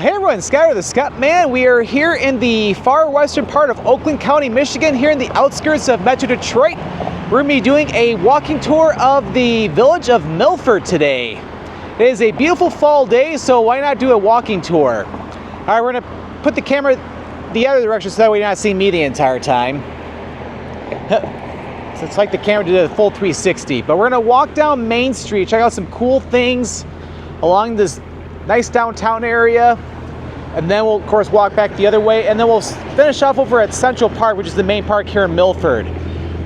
Hey everyone, Skyler the Scott Man. We are here in the far western part of Oakland County, Michigan, here in the outskirts of Metro Detroit. We're going to be doing a walking tour of the village of Milford today. It is a beautiful fall day, so why not do a walking tour? All right, we're going to put the camera the other direction so that way you're not seeing me the entire time. So it's like the camera did a full 360, but we're going to walk down Main Street, check out some cool things along this nice downtown area, and then we'll of course walk back the other way, and then we'll finish off over at Central Park, which is the main park here in Milford.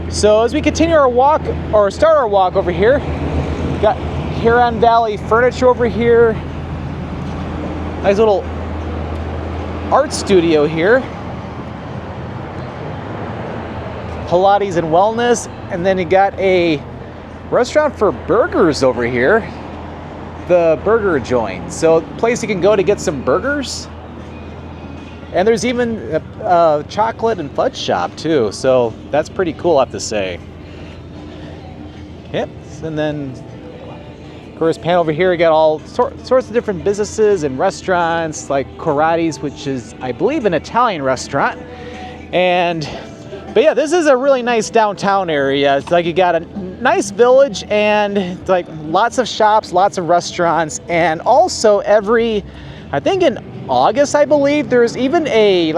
So as we continue our walk, or start our walk over here, we've got Huron Valley furniture over here, nice little art studio here, Pilates and wellness, and then you got a restaurant for burgers over here, the burger joint. So place you can go to get some burgers, and there's even a chocolate and fudge shop too, so that's pretty cool, I have to say. Yep. And then of course panel over here, you got all sorts of different businesses and restaurants like Karate's, which is I believe an Italian restaurant. But yeah, this is a really nice downtown area. It's like you got a nice village and like lots of shops, lots of restaurants, and also I think in August, I believe, there's even a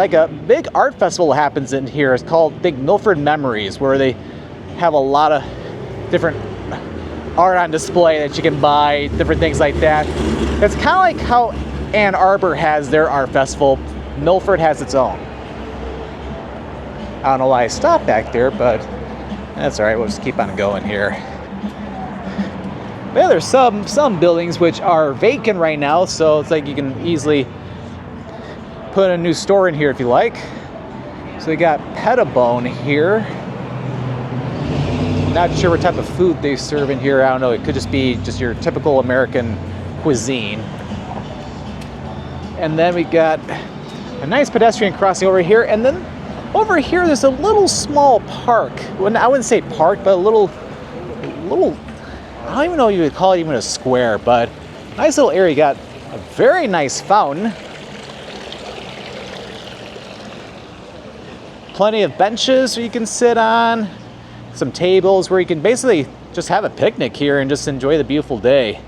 big art festival that happens in here. It's called Big Milford Memories, where they have a lot of different art on display that you can buy, different things like that. It's kind of like how Ann Arbor has their art festival. Milford has its own. I don't know why I stopped back there, but that's all right. We'll just keep on going here. But yeah, there's some buildings which are vacant right now, so it's like you can easily put a new store in here if you like. So we got Pettibone here. Not sure what type of food they serve in here. I don't know. It could just be just your typical American cuisine. And then we got a nice pedestrian crossing over here, and then over here, there's a little small park. Well, I wouldn't say park, but a little, I don't even know if you would call it even a square, but nice little area. You got a very nice fountain. Plenty of benches where you can sit on. Some tables where you can basically just have a picnic here and just enjoy the beautiful day.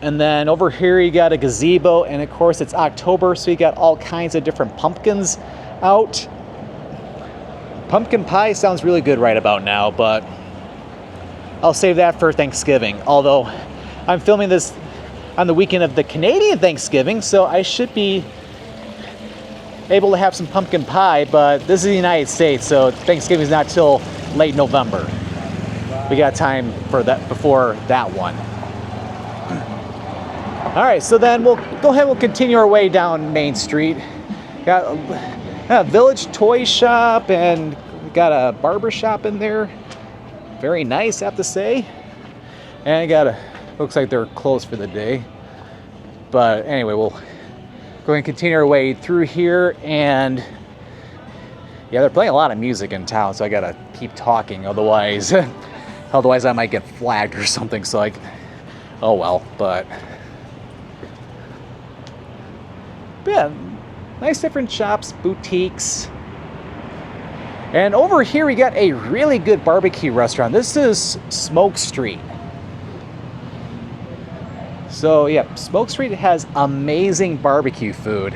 And then over here, you got a gazebo, and of course, it's October, so you got all kinds of different pumpkins out. Pumpkin pie sounds really good right about now, but I'll save that for Thanksgiving. Although I'm filming this on the weekend of the Canadian Thanksgiving, so I should be able to have some pumpkin pie, but this is the United States, so Thanksgiving is not till late November. We got time for that before that one. All right, so then we'll go ahead, we'll continue our way down Main Street. Got a village toy shop, and we got a barber shop in there. Very nice, I have to say. And looks like they're closed for the day. But anyway, we'll go and continue our way through here, and yeah, they're playing a lot of music in town, so I gotta keep talking, otherwise I might get flagged or something, so oh well, but yeah, nice different shops, boutiques. And over here we got a really good barbecue restaurant. This is Smoke Street. So yeah, Smoke Street has amazing barbecue food.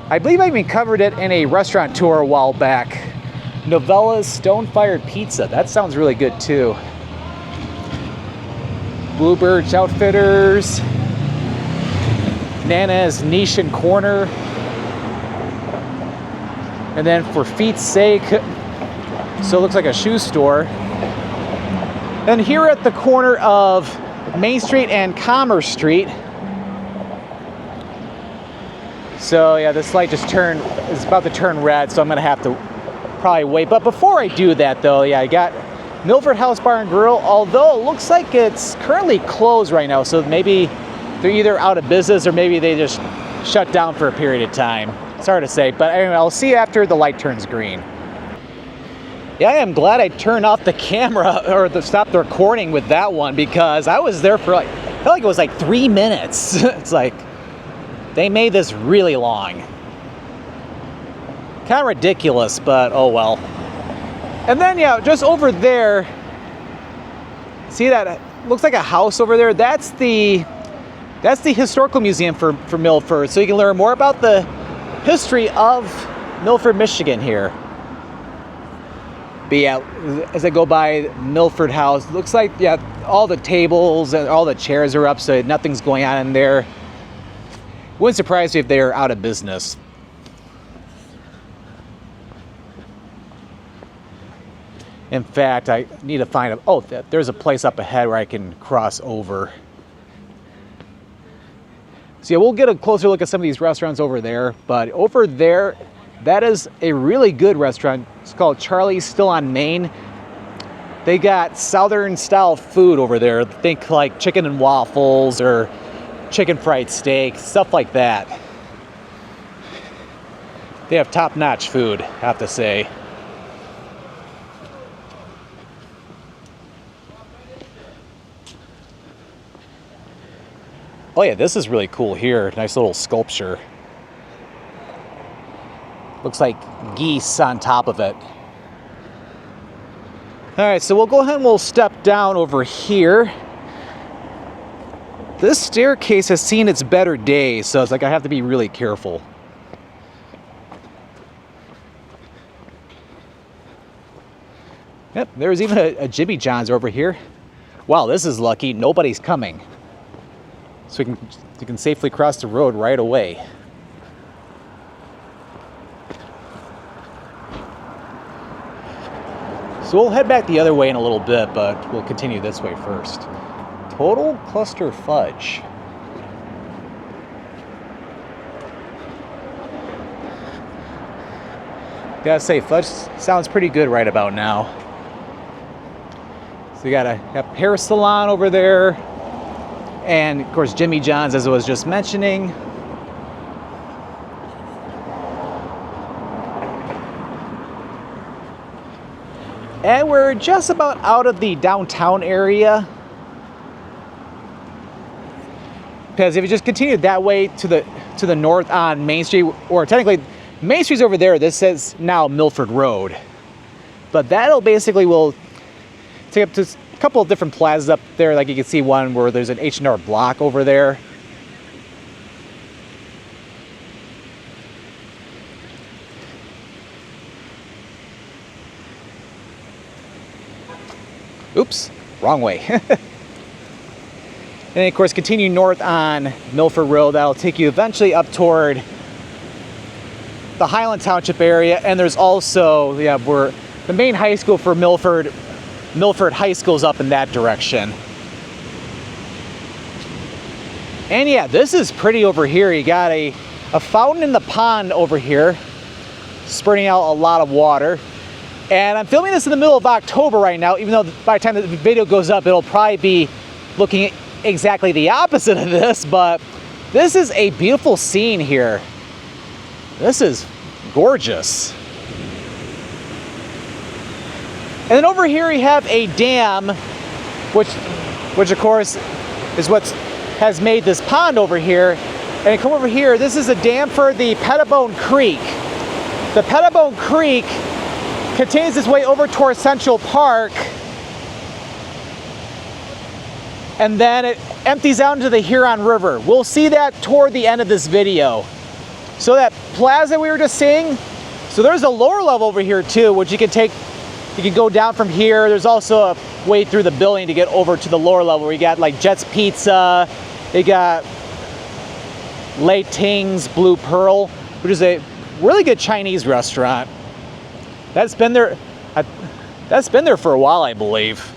I believe I even covered it in a restaurant tour a while back. Novella's Stone-Fired Pizza. That sounds really good too. Bluebirds Outfitters. Nana's Niche and Corner. And then For Feet's Sake, so it looks like a shoe store. And here at the corner of Main Street and Commerce Street. So yeah, this light just is about to turn red, so I'm gonna have to probably wait. But before I do that though, yeah, I got Milford House Bar and Grill, although it looks like it's currently closed right now, so maybe they're either out of business or maybe they just shut down for a period of time. It's hard to say, but anyway, I'll see you after the light turns green. Yeah, I am glad I turned off the camera or stopped the recording with that one, because I was there for I felt like it was like 3 minutes. It's like, They made this really long. Kind of ridiculous, but oh well. And then, yeah, just over there, see that? Looks like a house over there. That's the historical museum for Milford. So you can learn more about the history of Milford, Michigan here. But yeah, as I go by Milford House, it looks like, yeah, all the tables and all the chairs are up, so nothing's going on in there. Wouldn't surprise me if they're out of business. In fact, I need to find a, oh, there's a place up ahead where I can cross over. So yeah, we'll get a closer look at some of these restaurants over there, but over there, that is a really good restaurant. It's called Charlie's, still on Main. They got Southern style food over there. Think like chicken and waffles or chicken fried steak, stuff like that. They have top-notch food, I have to say. Oh yeah, this is really cool here. Nice little sculpture. Looks like geese on top of it. All right, so we'll go ahead and we'll step down over here. This staircase has seen its better days, so it's like I have to be really careful. Yep, there's even a Jimmy John's over here. Wow, this is lucky. Nobody's coming. So you can safely cross the road right away. So we'll head back the other way in a little bit, but we'll continue this way first. Total cluster fudge. Gotta say, fudge sounds pretty good right about now. So you got a hair salon over there. And of course, Jimmy John's, as I was just mentioning. And we're just about out of the downtown area. Because if you just continue that way to the north on Main Street, or technically Main Street's over there, this says now Milford Road. But that'll basically will take up to a couple of different plazas up there. Like you can see one where there's an H&R Block over there. Oops, wrong way. And then of course continue north on Milford Road. That'll take you eventually up toward the Highland Township area. And there's also, yeah, where the main high school for Milford High School's up in that direction. And yeah, this is pretty over here. You got a fountain in the pond over here, spurting out a lot of water. And I'm filming this in the middle of October right now, even though by the time the video goes up, it'll probably be looking exactly the opposite of this, but this is a beautiful scene here. This is gorgeous. And then over here we have a dam, which of course is what has made this pond over here. And you come over here, this is a dam for the Pettibone Creek. The Pettibone Creek continues its way over towards Central Park, and then it empties out into the Huron River. We'll see that toward the end of this video. So that plaza we were just seeing, so there's a lower level over here too, which you can go down from here. There's also a way through the building to get over to the lower level where you got like Jet's Pizza, you got Lei Ting's Blue Pearl, which is a really good Chinese restaurant. That's been there for a while, I believe.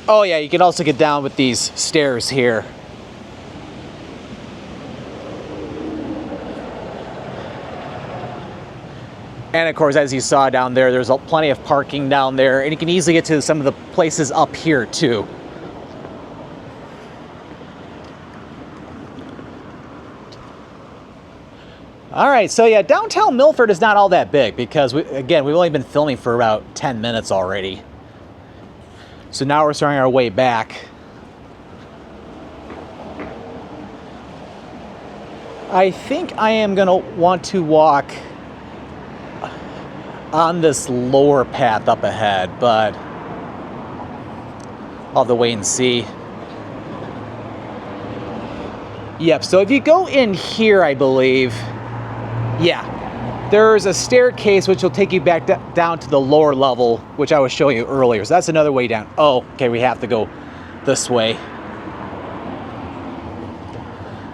Oh yeah, you can also get down with these stairs here. And of course, as you saw down there, there's plenty of parking down there, and you can easily get to some of the places up here too. All right, so yeah, downtown Milford is not all that big because, again, we've only been filming for about 10 minutes already. So now we're starting our way back. I think I am gonna want to walk on this lower path up ahead, but I'll have to wait and see. Yep, so if you go in here, I believe, yeah, there's a staircase which will take you back down to the lower level, which I was showing you earlier. So that's another way down. Oh, okay, we have to go this way.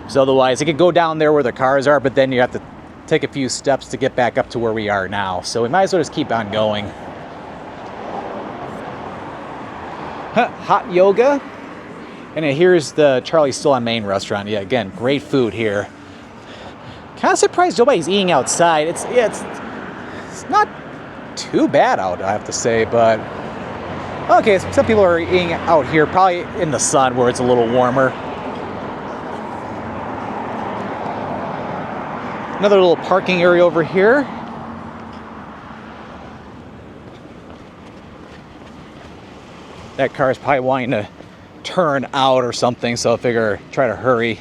So otherwise, it could go down there where the cars are, but then you have to take a few steps to get back up to where we are now. So we might as well just keep on going. Hot yoga. And here's the Charlie's Still on Main restaurant. Yeah, again, great food here. Kind of surprised nobody's eating outside. It's not too bad out, I have to say, but okay, some people are eating out here, probably in the sun where it's a little warmer. Another little parking area over here. That car is probably wanting to turn out or something, so I figure try to hurry.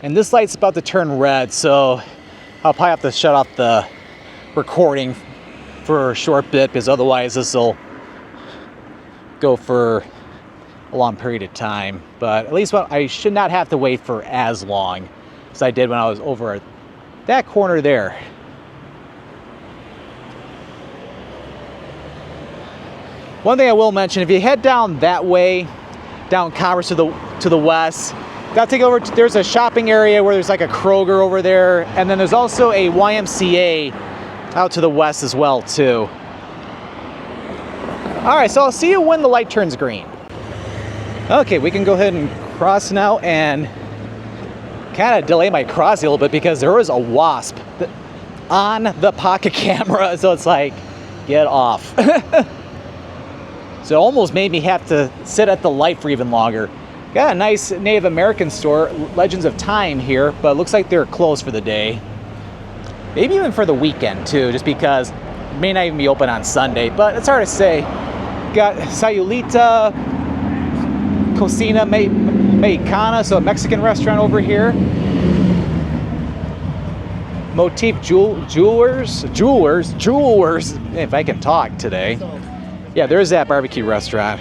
And this light's about to turn red, so I'll probably have to shut off the recording for a short bit, because otherwise this will go for a long period of time. But at least I should not have to wait for as long as I did when I was over at that corner there. One thing I will mention, if you head down that way, down Commerce to the west, that'll take over to, there's a shopping area where there's like a Kroger over there, and then there's also a YMCA out to the west as well too. Alright, so I'll see you when the light turns green. Okay, we can go ahead and cross now, and kind of delay my crossing a little bit because there was a wasp on the pocket camera, so it's like, get off. So it almost made me have to sit at the light for even longer. Got a nice Native American store, Legends of Time here, but it looks like they're closed for the day. Maybe even for the weekend too, just because it may not even be open on Sunday, but it's hard to say. Got Sayulita Cocina Mexicana, so a Mexican restaurant over here. Motif Jewelers, if I can talk today. Yeah, there's that barbecue restaurant.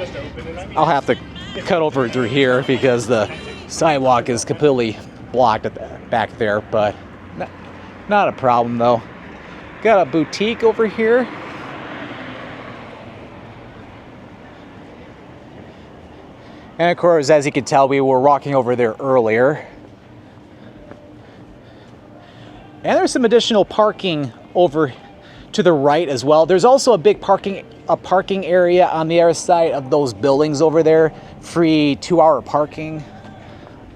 I'll have to cut over through here because the sidewalk is completely blocked at the back there, but not a problem though. Got a boutique over here. And of course, as you can tell, we were walking over there earlier. And there's some additional parking over to the right as well. There's also a big parking area on the other side of those buildings over there. Free 2-hour parking.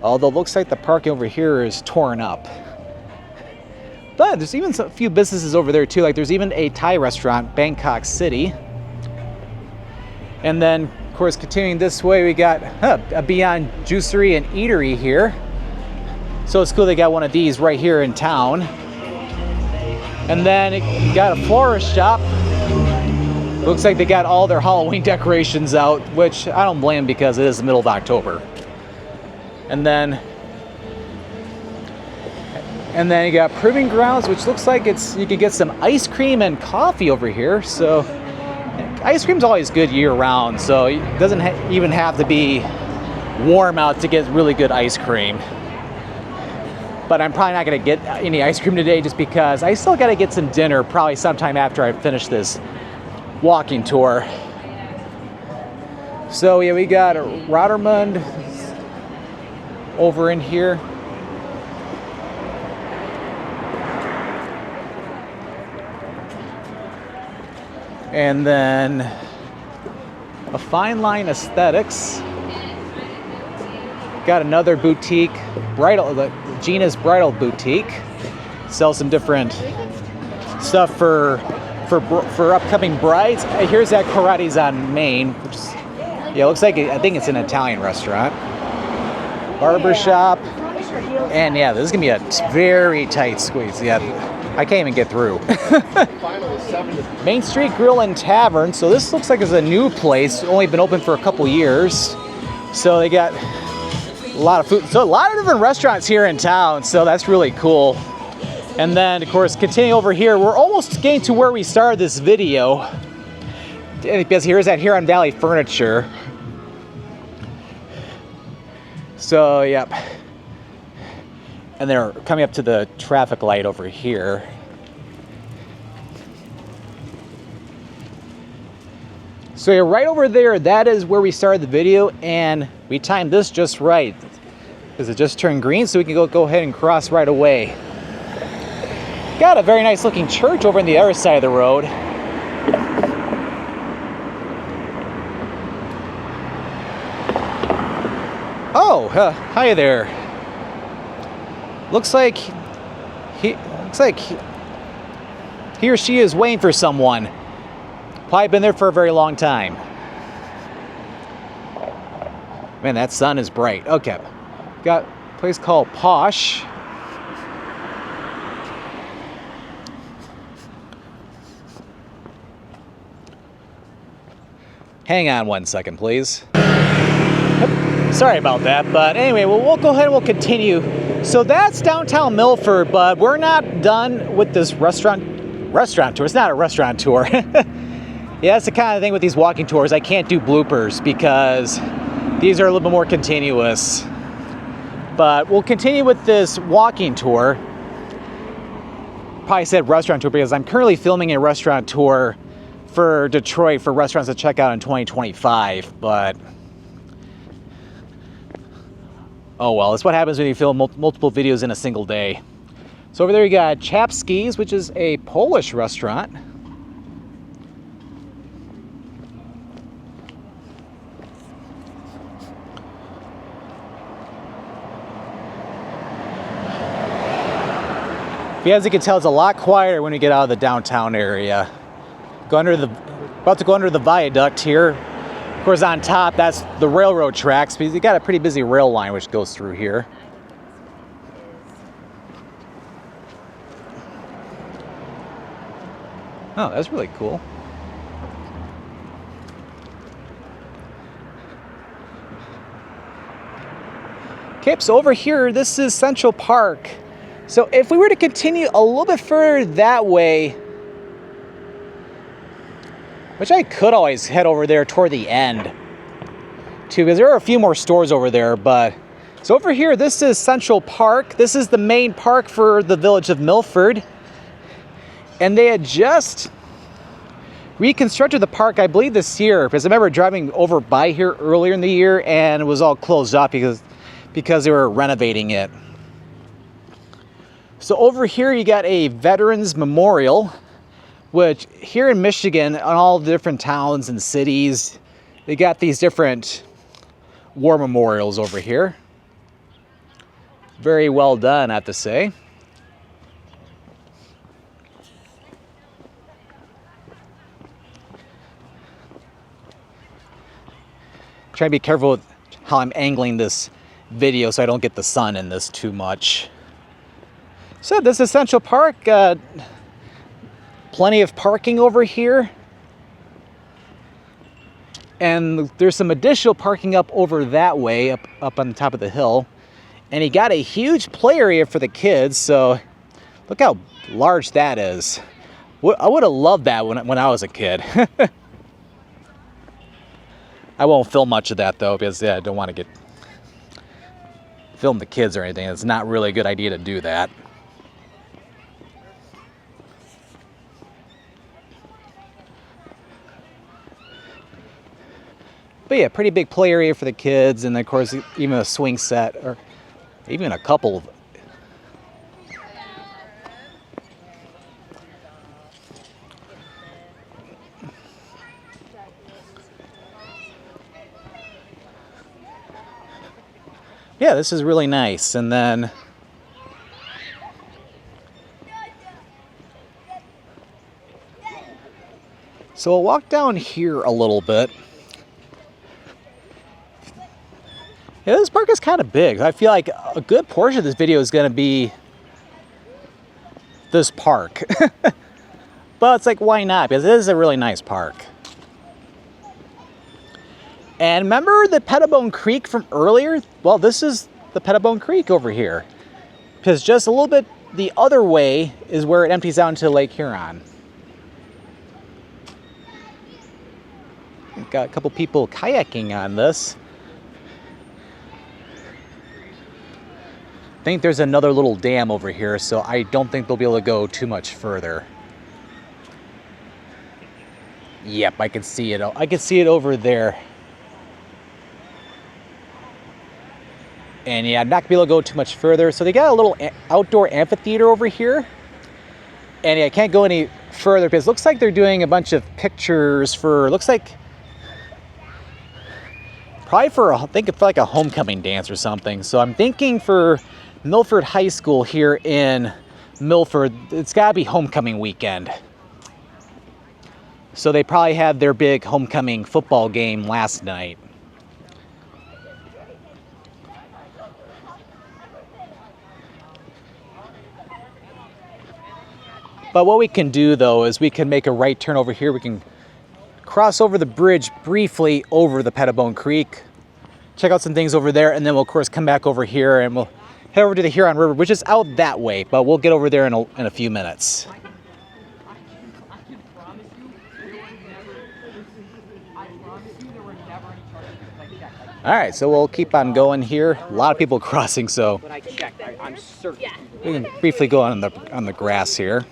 Although it looks like the parking over here is torn up. But there's even a few businesses over there too. Like there's even a Thai restaurant, Bangkok City. And then, of course, continuing this way, we got a Beyond Juicery and Eatery here. So it's cool they got one of these right here in town. And then you got a florist shop. Looks like they got all their Halloween decorations out, which I don't blame because it is the middle of October. And then you got Proving Grounds, which looks like you can get some ice cream and coffee over here. So ice cream's always good year round, so it doesn't even have to be warm out to get really good ice cream. But I'm probably not going to get any ice cream today just because I still got to get some dinner probably sometime after I finish this walking tour. So yeah, we got Rotermund over in here. And then a Fine Line Aesthetics. Got another boutique, Gina's Bridal Boutique. Sells some different stuff for upcoming brides. Here's that Karate's on Main, which is, yeah, looks like I think it's an Italian restaurant. Barbershop, and yeah, this is gonna be a very tight squeeze. Yeah, I can't even get through. Main Street Grill and Tavern. So this looks like it's a new place. Only been open for a couple years. So they got a lot of food. So a lot of different restaurants here in town. So that's really cool. And then, of course, continuing over here, we're almost getting to where we started this video. Because here's that Huron Valley Furniture. So, yep. And they're coming up to the traffic light over here. So you're right over there, that is where we started the video, and we timed this just right. Because it just turned green, so we can go ahead and cross right away. Got a very nice looking church over on the other side of the road. Oh, hi there. Looks like he or she is waiting for someone. Probably been there for a very long time. Man, that sun is bright. Okay. Got a place called Posh. Hang on one second, please. Sorry about that, but anyway, we'll go ahead and we'll continue. So that's downtown Milford, but we're not done with this restaurant tour. It's not a restaurant tour. Yeah, that's the kind of thing with these walking tours. I can't do bloopers because these are a little bit more continuous. But we'll continue with this walking tour. Probably said restaurant tour because I'm currently filming a restaurant tour for Detroit for restaurants to check out in 2025, but oh well, that's what happens when you film multiple videos in a single day. So over there you got Chapski's, which is a Polish restaurant. But as you can tell, it's a lot quieter when we get out of the downtown area. About to go under the viaduct here. Of course, on top, that's the railroad tracks, because you got a pretty busy rail line which goes through here. Oh, that's really cool. Okay, so over here, this is Central Park. So if we were to continue a little bit further that way, which I could always head over there toward the end too, because there are a few more stores over there. But so over here, this is Central Park. This is the main park for the village of Milford. And they had just reconstructed the park, I believe, this year, because I remember driving over by here earlier in the year and it was all closed up because they were renovating it. So over here you got a Veterans Memorial, which here in Michigan, on all the different towns and cities, they got these different war memorials over here. Very well done, I have to say. Try to be careful with how I'm angling this video so I don't get the sun in this too much. So this is Central Park. Plenty of parking over here. And there's some additional parking up over that way, up on the top of the hill. And he got a huge play area for the kids, so look how large that is. I would have loved that when I was a kid. I won't film much of that though, because I don't want to film the kids or anything. It's not really a good idea to do that. But yeah, pretty big play area for the kids, and of course even a swing set, or even a couple. Yeah, this is really nice. And then so we'll walk down here a little bit. Yeah, this park is kind of big. I feel like a good portion of this video is going to be this park. But it's like, why not? Because it is a really nice park. And remember the Pettibone Creek from earlier? Well, this is the Pettibone Creek over here. Because just a little bit the other way is where it empties out into Lake Huron. Got a couple people kayaking on this. I think there's another little dam over here, so I don't think they'll be able to go too much further. Yep, I can see it. I can see it over there. And yeah, I'm not gonna be able to go too much further. So they got a little outdoor amphitheater over here. And yeah, I can't go any further because it looks like they're doing a bunch of pictures for, looks like, probably for, I think it's like a homecoming dance or something. So I'm thinking for Milford High School here in Milford, it's gotta be homecoming weekend. So they probably had their big homecoming football game last night. But what we can do though is we can make a right turn over here. We can cross over the bridge briefly over the Pettibone Creek, check out some things over there, and then we'll of course come back over here and we'll head over to the Huron River, which is out that way, but we'll get over there in a few minutes. All right, so we'll keep on going here. A lot of people crossing, so But I checked. I'm certain. we can briefly go on the grass here.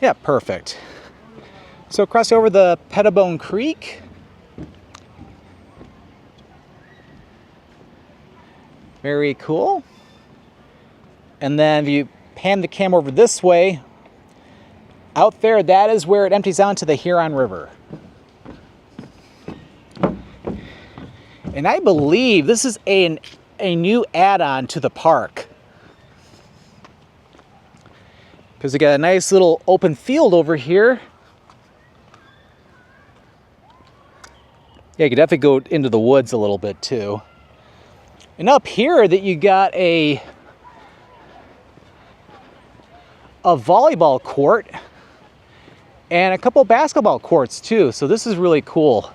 Yeah, perfect. So cross over the Pettibone Creek. Very cool. And then if you pan the camera over this way, out there, that is where it empties out into the Huron River. And I believe this is a new add-on to the park. Because we got a nice little open field over here. Yeah, you could definitely go into the woods a little bit too. And up here that you got a volleyball court and a couple basketball courts too. So this is really cool.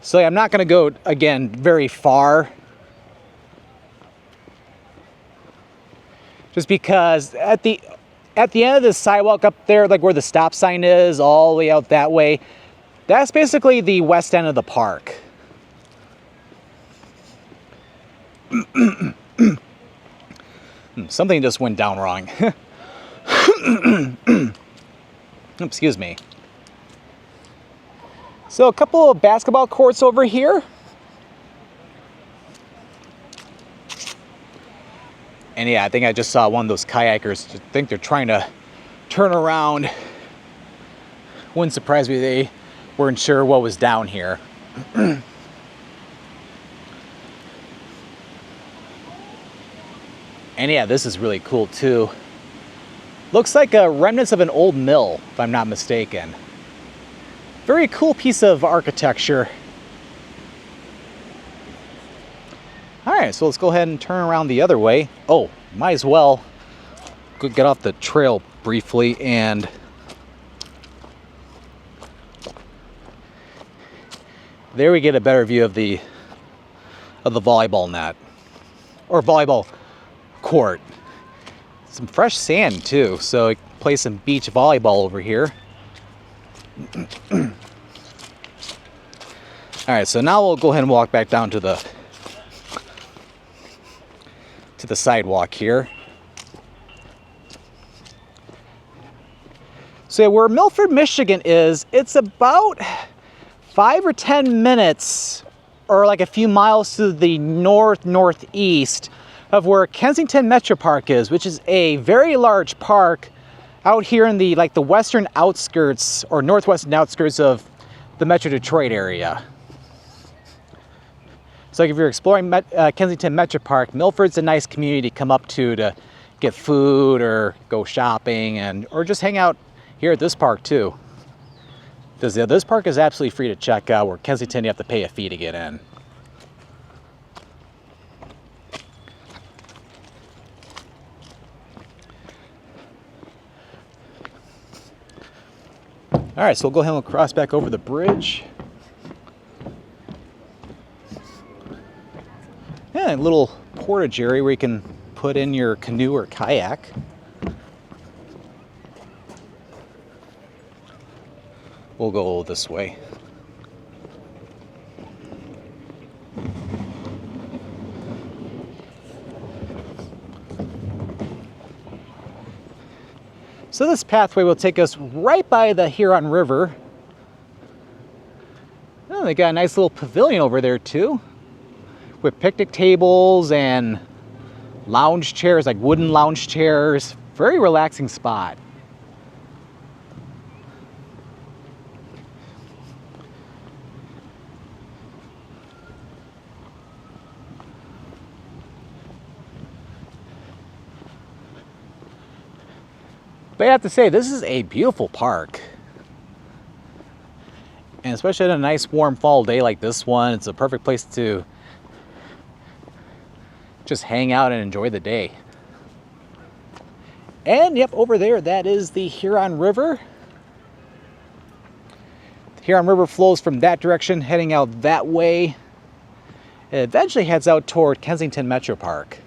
So I'm not going to go, again, very far. Just because at the end of the sidewalk up there, like where the stop sign is, all the way out that way, that's basically the west end of the park. Something just went down wrong. Excuse me. So a couple of basketball courts over here. And yeah, I think I just saw one of those kayakers. I think they're trying to turn around. Wouldn't surprise me if they weren't sure what was down here. And yeah, this is really cool too. Looks like a remnants of an old mill, if I'm not mistaken. Very cool piece of architecture. All right, so let's go ahead and turn around the other way. Oh, might as well go get off the trail briefly and there we get a better view of the volleyball net or volleyball court. Some fresh sand too, so we can play some beach volleyball over here. All right, so now we'll go ahead and walk back down to the sidewalk here. So where Milford, Michigan is, it's about 5 or 10 minutes or like a few miles to the northeast of where Kensington Metropark is, which is a very large park out here in the the western outskirts or northwestern outskirts of the Metro Detroit area. So if you're exploring Kensington Metropark, Milford's a nice community to come up to get food or go shopping or just hang out here at this park too. Because this park is absolutely free to check out, where Kensington you have to pay a fee to get in. All right, so we'll go ahead and cross back over the bridge. Yeah, a little portage area where you can put in your canoe or kayak. We'll go this way. So this pathway will take us right by the Huron River. Oh, they got a nice little pavilion over there too, with picnic tables and lounge chairs, like wooden lounge chairs. Very relaxing spot. But I have to say, this is a beautiful park. And especially on a nice warm fall day like this one, it's a perfect place to just hang out and enjoy the day. And yep, over there, that is the Huron River. The Huron River flows from that direction, heading out that way. It eventually heads out toward Kensington Metropark.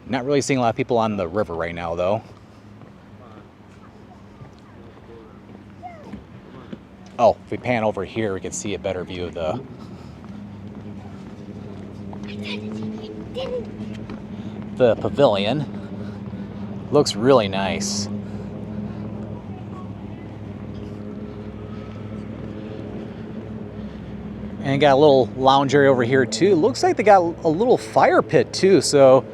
Not really seeing a lot of people on the river right now, though. Oh, if we pan over here, we can see a better view of the pavilion. Looks really nice. And got a little lounge area over here too. Looks like they got a little fire pit too, so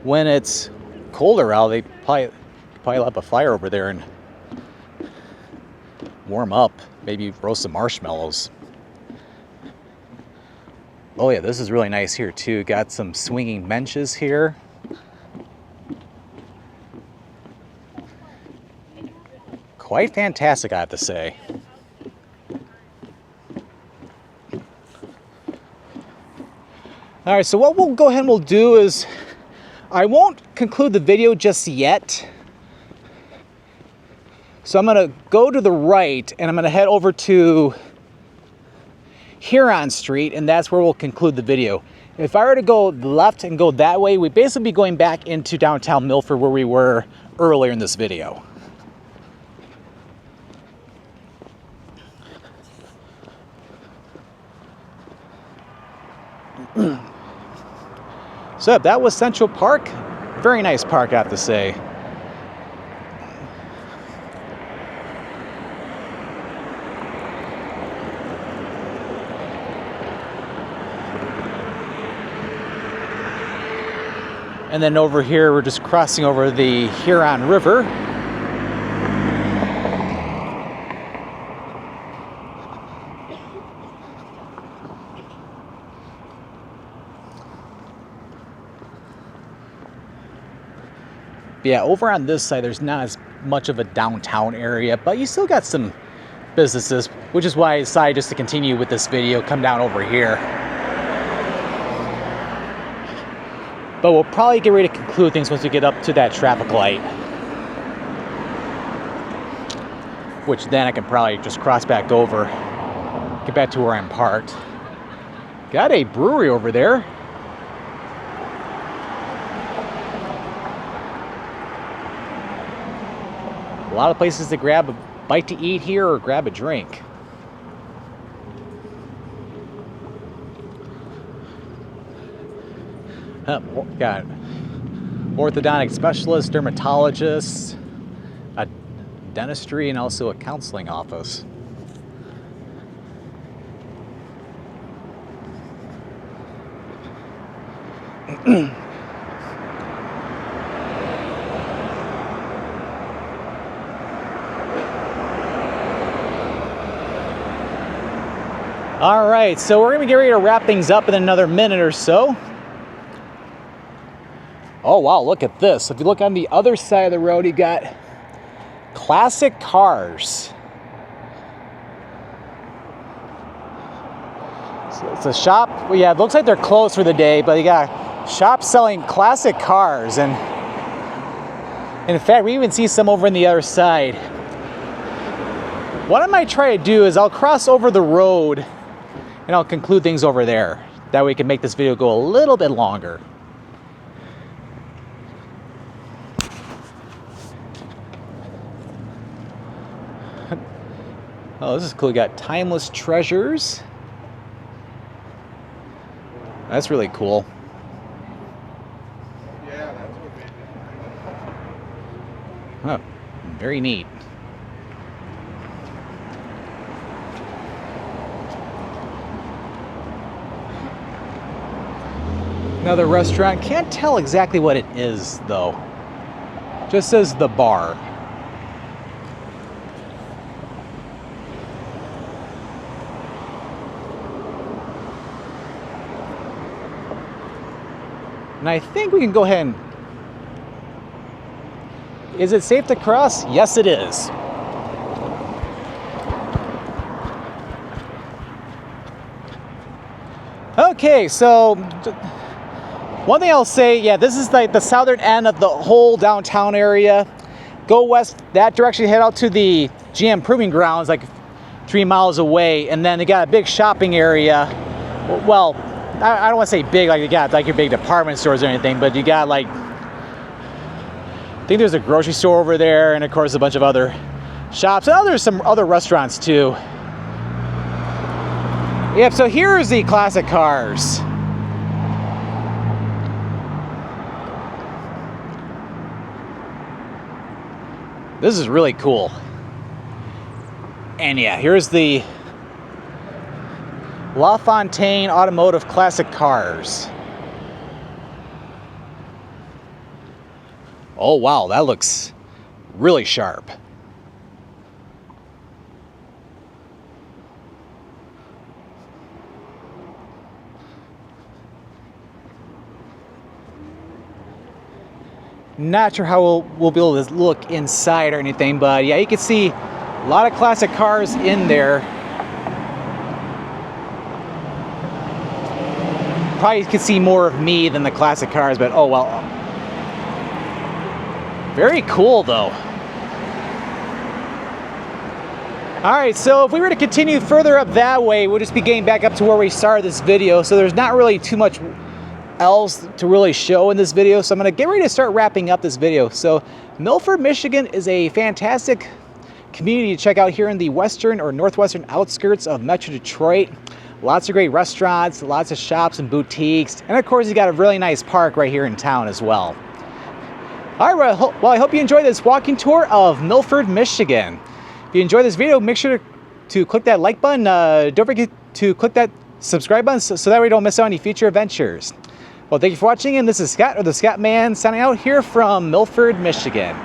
when it's colder out, they probably light up a fire over there and warm up. Maybe roast some marshmallows. Oh yeah, this is really nice here too. Got some swinging benches here. Quite fantastic, I have to say. All right, so what we'll go ahead and we'll do is, I won't conclude the video just yet. So I'm gonna go to the right and I'm gonna head over to Huron Street, and that's where we'll conclude the video. If I were to go left and go that way, we'd basically be going back into downtown Milford where we were earlier in this video. So that was Central Park. Very nice park, I have to say. And then over here, we're just crossing over the Huron River. Yeah, over on this side, there's not as much of a downtown area, but you still got some businesses, which is why I decided just to continue with this video, come down over here. But we'll probably get ready to conclude things once we get up to that traffic light. Which then I can probably just cross back over, get back to where I'm parked. Got a brewery over there. A lot of places to grab a bite to eat here or grab a drink. Got orthodontic specialists, dermatologists, a dentistry, and also a counseling office. All right, so we're gonna get ready to wrap things up in another minute or so. Oh wow, look at this. If you look on the other side of the road, you got classic cars. So it's a shop. Well, yeah, it looks like they're closed for the day, but you got shops selling classic cars. And in fact, we even see some over on the other side. What I might try to do is I'll cross over the road and I'll conclude things over there. That way we can make this video go a little bit longer. Oh, this is cool. We got timeless treasures. That's really cool. Yeah, that's what Oh, very neat. Another restaurant. Can't tell exactly what it is, though. Just says the bar. And I think we can go ahead and... Is it safe to cross? Yes, it is. Okay, so one thing I'll say, yeah, this is like the southern end of the whole downtown area. Go west that direction, head out to the GM Proving Grounds, like 3 miles away, and then they got a big shopping area. Well, I don't want to say big, like you got like your big department stores or anything, but you got like, I think there's a grocery store over there, and of course a bunch of other shops. And there's some other restaurants too. Yep, so here's the classic cars. This is really cool. And yeah, here's the LaFontaine Automotive Classic Cars. Oh wow, that looks really sharp. Not sure how we'll be able to look inside or anything, but yeah, you can see a lot of classic cars in there. Probably could see more of me than the classic cars, but oh well. Very cool though. Alright, so if we were to continue further up that way, we'll just be getting back up to where we started this video, so there's not really too much else to really show in this video, so I'm going to get ready to start wrapping up this video. So Milford, Michigan is a fantastic community to check out here in the western or northwestern outskirts of Metro Detroit. Lots of great restaurants, lots of shops and boutiques, and of course you got a really nice park right here in town as well. Alright, well I hope you enjoyed this walking tour of Milford, Michigan. If you enjoyed this video, make sure to click that like button. Don't forget to click that subscribe button so that way you don't miss out on any future adventures. Well, thank you for watching, and this is Scott, or the Scott Man, signing out here from Milford, Michigan.